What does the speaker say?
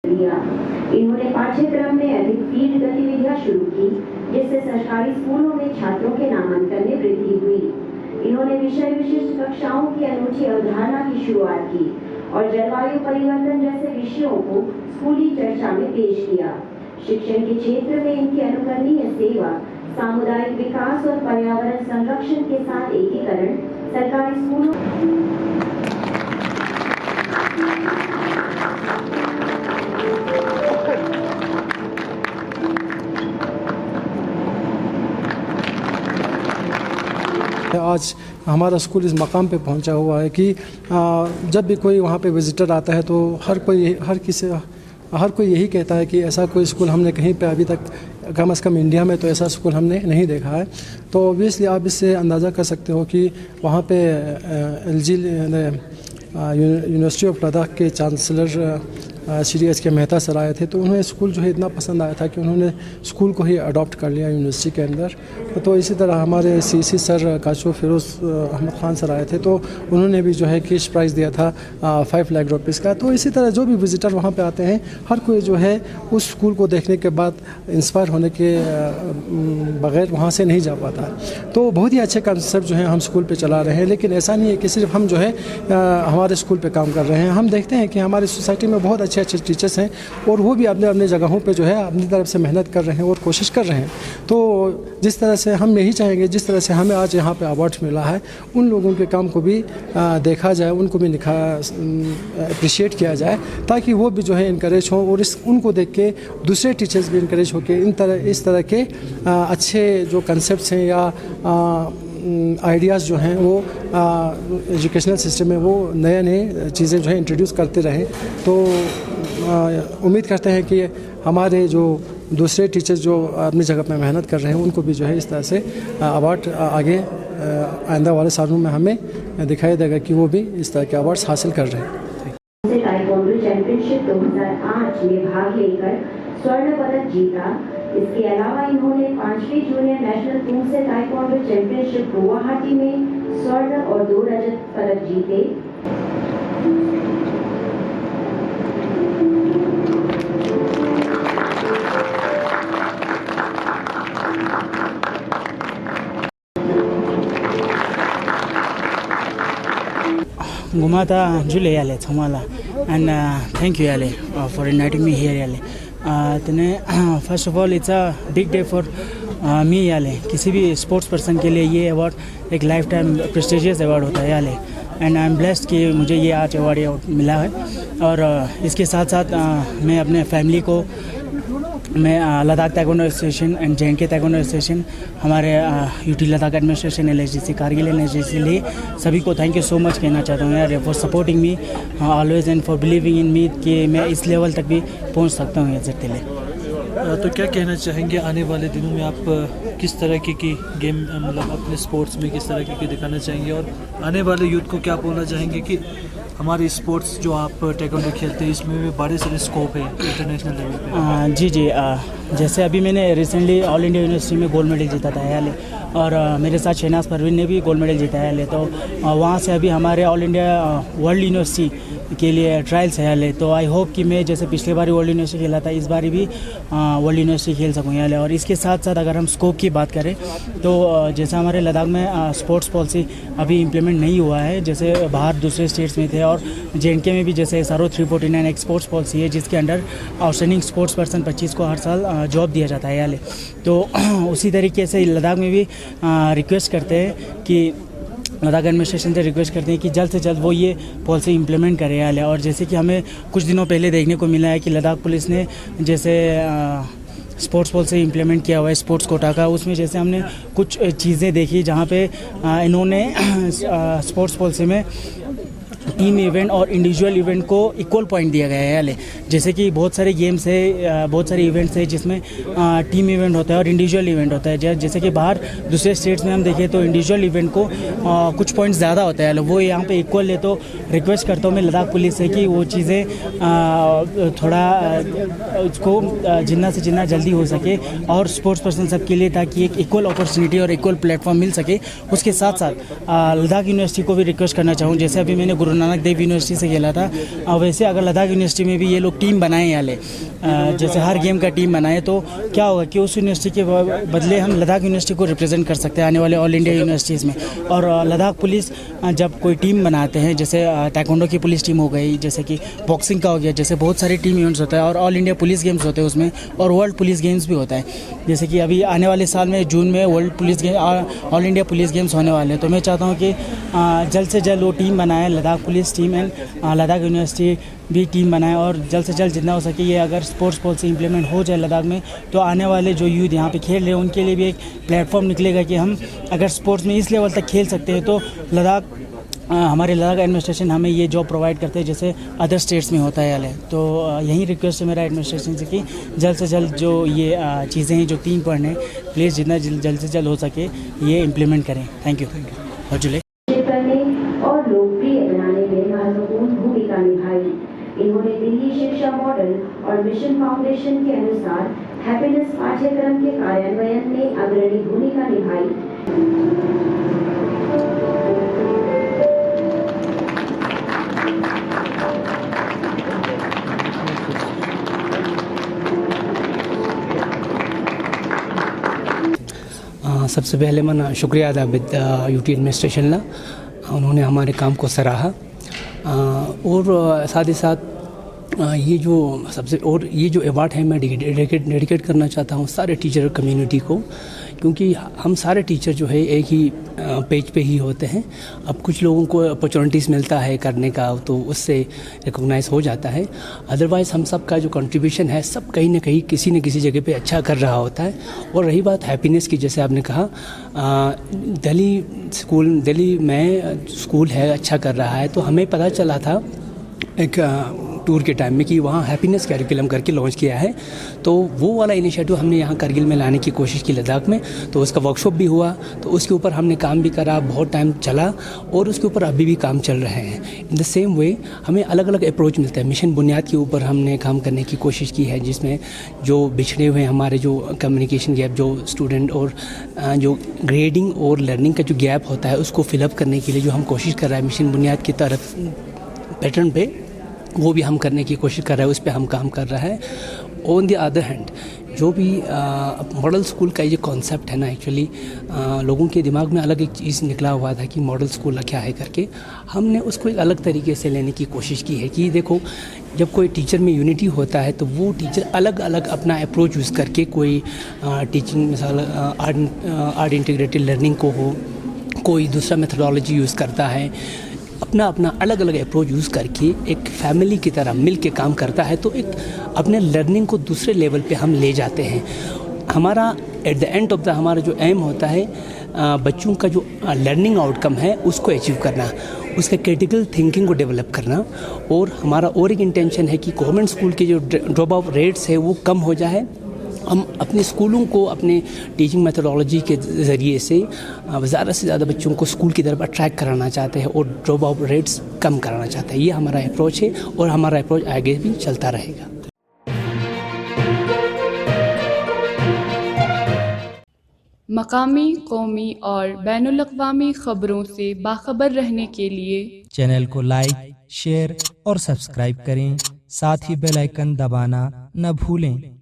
इन्होंने पाठ्यक्रम में अधिक फील्ड गतिविधियां शुरू की, जिससे सरकारी स्कूलों में छात्रों के नामांकन में वृद्धि हुई। इन्होंने विषय विशिष्ट कक्षाओं की अनूठी अवधारणा की शुरुआत की और जलवायु परिवर्तन जैसे विषयों को स्कूली चर्चा में पेश किया। शिक्षण के क्षेत्र में इनकी अनुकरणीय सेवा, सामुदायिक विकास और पर्यावरण संरक्षण के साथ एकीकरण सरकारी स्कूलों आज हमारा स्कूल इस मकाम पे पहुंचा हुआ है कि जब भी कोई वहाँ पे विज़िटर आता है तो हर कोई यही कहता है कि ऐसा कोई स्कूल हमने कहीं पे अभी तक कम से कम इंडिया में तो ऐसा स्कूल हमने नहीं देखा है। तो ऑब्वियसली आप इससे अंदाज़ा कर सकते हो कि वहाँ पे LG यूनिवर्सिटी ऑफ लद्दाख के चांसलर श्री एच के मेहता सर आए थे, तो उन्हें स्कूल जो है इतना पसंद आया था कि उन्होंने स्कूल को ही अडॉप्ट कर लिया यूनिवर्सिटी के अंदर। तो इसी तरह हमारे CC सर काशो फिरोज़ अहमद ख़ान सर आए थे, तो उन्होंने भी जो है कैश प्राइज़ दिया था 5 लाख रुपीज़ का। तो इसी तरह जो भी विज़िटर वहाँ पे आते हैं, हर कोई जो है उस स्कूल को देखने के बाद इंस्पायर होने के बग़ैर वहाँ से नहीं जा पाता। तो बहुत ही अच्छे कंसेप्ट जो है हम स्कूल पर चला रहे हैं, लेकिन ऐसा नहीं है कि सिर्फ हम जो है हमारे स्कूल पर काम कर रहे हैं। हम देखते हैं कि हमारी सोसाइटी में बहुत अच्छे टीचर्स हैं और वो भी अपने अपने जगहों पे जो है अपनी तरफ से मेहनत कर रहे हैं और कोशिश कर रहे हैं। तो जिस तरह से हम यही चाहेंगे, जिस तरह से हमें आज यहाँ पे अवार्ड मिला है, उन लोगों के काम को भी देखा जाए, उनको भी अप्रिशिएट किया जाए, ताकि वो भी जो है इनकरेज हों और उनको देख के दूसरे टीचर्स भी इनकरेज होकर इस तरह के अच्छे जो कंसेप्ट्स हैं या आइडियाज़ जो हैं वो एजुकेशनल सिस्टम में वो नए चीज़ें जो है इंट्रोड्यूस करते रहें। तो उम्मीद करते हैं कि हमारे जो दूसरे टीचर्स जो अपनी जगह पे मेहनत कर रहे हैं, उनको भी जो है इस तरह से अवार्ड आगे आइंदा वाले सालों में हमें दिखाई देगा कि वो भी इस तरह के अवार्ड्स हासिल कर रहे हैं। ताइक्वांडो चैंपियनशिप 2008 में भाग लेकर स्वर्ण पदक जीता। इसके अलावा इन्होंने 5वीं जूनियर नेशनल पूसे ताइक्वांडो चैंपियनशिप गुवाहाटी में स्वर्ण और 2 रजत पदक जीते। Gumata Jule yale Thomala, and thank you yale for inviting me here yale. First of all, it's a big day for me yale. किसी भी स्पोर्ट्स पर्सन के लिए ये अवार्ड एक लाइफ टाइम प्रेस्टिजियस अवार्ड होता है Yale, and I am blessed कि मुझे ये आज अवार्ड मिला है। और इसके साथ साथ मैं अपने फैमिली को, मैं Ladakh taekwondo association and JNK taekwondo association, हमारे UT Ladakh administration, LHDC Kargil NSGC लिए सभी को थैंक यू सो मच कहना चाहता हूँ यार, for supporting me always and for believing in me कि मैं इस लेवल तक भी पहुँच सकता हूँ इज्जत ले। तो क्या कहना चाहेंगे आने वाले दिनों में आप किस तरह की गेम मतलब अपने स्पोर्ट्स में किस तरह की दिखाना चाहेंगे, और आने वाले यूथ को क्या बोलना चाहेंगे कि हमारे स्पोर्ट्स जो आप ताइक्वांडो खेलते हैं इसमें भी बड़े से स्कोप है इंटरनेशनल लेवल पे? जी जैसे अभी मैंने रिसेंटली ऑल इंडिया यूनिवर्सिटी में गोल्ड मेडल जीता था याले, और मेरे साथ शहनाज परवीन ने भी गोल्ड मेडल जीता है याले। तो वहाँ से अभी हमारे ऑल इंडिया वर्ल्ड यूनिवर्सिटी के लिए ट्रायल्स है याले। तो आई होप कि मैं जैसे पिछले बार वर्ल्ड यूनिवर्सिटी खेला था, इस बार भी वर्ल्ड यूनिवर्सिटी खेल सकूँ याले। और इसके साथ साथ अगर हम स्कोप की बात करें तो जैसे हमारे लद्दाख में स्पोर्ट्स पॉलिसी अभी इम्प्लीमेंट नहीं हुआ है, जैसे बाहर दूसरे स्टेट्स में थे, और JNK में भी जैसे SRO 349 एक स्पोर्ट्स पॉलिसी है जिसके अंडर आउटस्टैंडिंग स्पोर्ट्स पर्सन 25 को हर साल जॉब दिया जाता है याले। तो उसी तरीके से लद्दाख में भी रिक्वेस्ट करते हैं कि लद्दाख एडमिनिस्ट्रेशन से रिक्वेस्ट करते हैं कि जल्द से जल्द वो ये पॉलिसी इम्प्लीमेंट करे याले। और जैसे कि हमें कुछ दिनों पहले देखने को मिला है कि लद्दाख पुलिस ने जैसे स्पोर्ट्स पॉलिसी इम्प्लीमेंट किया हुआ है स्पोर्ट्स कोटा का, उसमें जैसे हमने कुछ चीज़ें देखी जहाँ पे इन्होंने स्पोर्ट्स पॉलिसी में टीम इवेंट और इंडिविजुअल इवेंट को इक्वल पॉइंट दिया गया है याले। जैसे कि बहुत सारे गेम्स है, बहुत सारे इवेंट्स है जिसमें टीम इवेंट होता है और इंडिविजुअल इवेंट होता है। जैसे कि बाहर दूसरे स्टेट्स में हम देखें तो इंडिविजुअल इवेंट को कुछ पॉइंट्स ज़्यादा होता है, वो यहाँ पे इक्वल है। तो रिक्वेस्ट करता हूँ मैं लद्दाख पुलिस से कि वो चीज़ें थोड़ा उसको जितना से जितना जल्दी हो सके और स्पोर्ट्स पर्सन सब के लिए, ताकि एक इक्वल अपॉर्चुनिटी और इक्वल प्लेटफॉर्म मिल सके। उसके साथ साथ लद्दाख यूनिवर्सिटी को भी रिक्वेस्ट करना चाहूँ, जैसे अभी मैंने गुरु नानक देव यूनिवर्सिटी से खेला था। वैसे अगर लद्दाख यूनिवर्सिटी में भी ये लोग टीम बनाए वाले, जैसे हर गेम का टीम बनाए, तो क्या होगा कि उस यूनिवर्सिटी के बदले हम लद्दाख यूनिवर्सिटी को रिप्रेजेंट कर सकते हैं आने वाले ऑल इंडिया यूनिवर्सिटीज़ में। और लद्दाख पुलिस जब कोई टीम बनाते हैं, जैसे ताइक्वांडो की पुलिस टीम हो गई, जैसे कि बॉक्सिंग का हो गया, जैसे बहुत सारे टीम इवेंट्स होता है और ऑल इंडिया पुलिस गेम्स होते हैं उसमें, और वर्ल्ड पुलिस गेम्स भी होता है। जैसे कि अभी आने वाले साल में जून में world police game, all India police games होने वाले हैं। तो मैं चाहता हूँ कि जल्द से जल्द वो टीम बनाए, Ladakh police team and Ladakh university भी टीम बनाए, और जल्द से जल्द जितना हो सके ये अगर स्पोर्ट्स पॉलिसी इंप्लीमेंट हो जाए लद्दाख में, तो आने वाले जो यूथ यहाँ पे खेल रहे हैं उनके लिए भी एक प्लेटफॉर्म निकलेगा कि हम अगर स्पोर्ट्स में इस लेवल तक खेल सकते हैं तो हमारे लद्दाख एडमिनिस्ट्रेशन हमें ये जॉब प्रोवाइड करते हैं जैसे अदर स्टेट्स में होता है वाले। तो यही रिक्वेस्ट है मेरा एडमिनिस्ट्रेशन से कि जल्द से जल्द जो ये चीज़ें हैं, जो 3 पॉइंट हैं, प्लीज़ जितना जल्द से जल्द हो सके ये इम्प्लीमेंट करें। Thank you. और जुले करने और लोकप्रिय बनाने में महत्वपूर्ण भूमिका निभाई। इन्होंने दिल्ली शिक्षा मॉडल और मिशन फाउंडेशन के अनुसार हैप्पीनेस पाठ्यक्रम के कार्यान्वयन में अग्रणी भूमिका निभाई। सबसे पहले मैं शुक्रिया अदा यूटी एडमिनिस्ट्रेशन ला, उन्होंने हमारे काम को सराहा। और साथ ही साथ ये जो अवार्ड है मैं डेडिकेट करना चाहता हूँ सारे टीचर कम्युनिटी को, क्योंकि हम सारे टीचर जो है एक ही पेज पे ही होते हैं। अब कुछ लोगों को अपॉर्चुनिटीज़ मिलता है करने का तो उससे रिकॉग्नाइज हो जाता है, अदरवाइज़ हम सब का जो कंट्रीब्यूशन है सब कहीं ना कहीं किसी न किसी जगह पे अच्छा कर रहा होता है। और रही बात हैप्पीनेस की, जैसे आपने कहा दिल्ली में स्कूल है अच्छा कर रहा है, तो हमें पता चला था एक टूर के टाइम में कि वहाँ हैप्पीनेस कैरिकुलम करके लॉन्च किया है। तो वो वाला इनिशिएटिव हमने यहाँ करगिल में लाने की कोशिश की लद्दाख में, तो उसका वर्कशॉप भी हुआ, तो उसके ऊपर हमने काम भी करा, बहुत टाइम चला और उसके ऊपर अभी भी काम चल रहे हैं। इन द सेम वे हमें अलग अलग अप्रोच मिलता है। मिशन बुनियाद के ऊपर हमने काम करने की कोशिश की है, जिसमें जो बिछड़े हुए हमारे जो कम्युनिकेशन गैप, जो स्टूडेंट और जो ग्रेडिंग और लर्निंग का जो गैप होता है उसको फिलअप करने के लिए जो हम कोशिश कर रहे हैं मिशन बुनियाद की तरफ पैटर्न पे, वो भी हम करने की कोशिश कर रहे हैं, उस पर हम काम कर रहे हैं। ऑन द अदर हैंड जो भी मॉडल स्कूल का ये कॉन्सेप्ट है ना, एक्चुअली लोगों के दिमाग में अलग एक चीज़ निकला हुआ था कि मॉडल स्कूल क्या है करके, हमने उसको एक अलग तरीके से लेने की कोशिश की है कि देखो जब कोई टीचर में यूनिटी होता है तो वो टीचर अलग अलग अपना अप्रोच यूज़ करके, कोई टीचिंग मिसाल आर्ट इंटीग्रेटेड लर्निंग को हो, कोई दूसरा मेथडोलॉजी यूज़ करता है, अपना अपना अलग अलग अप्रोच यूज़ करके एक फैमिली की तरह मिल के काम करता है, तो एक अपने लर्निंग को दूसरे लेवल पे हम ले जाते हैं। हमारा at the end of the हमारा जो एम होता है बच्चों का जो लर्निंग आउटकम है उसको अचीव करना, उसके क्रिटिकल थिंकिंग को डेवलप करना। और हमारा और एक इंटेंशन है कि गवर्नमेंट स्कूल के जो ड्रॉप आउट रेट्स है वो कम हो जाए। हम अपने स्कूलों को अपने टीचिंग मेथडोलॉजी के ज़रिए से ज़्यादा से ज़्यादा बच्चों को स्कूल की तरफ अट्रैक्ट कराना चाहते हैं और ड्रॉप आउट रेट्स कम कराना चाहते हैं। ये हमारा अप्रोच है और हमारा अप्रोच आगे भी चलता रहेगा। मकामी, कौमी और बैनुल-अक़वामी ख़बरों से बाखबर रहने के लिए चैनल को लाइक, शेयर और सब्सक्राइब करें। साथ ही बेल आइकन दबाना न भूलें।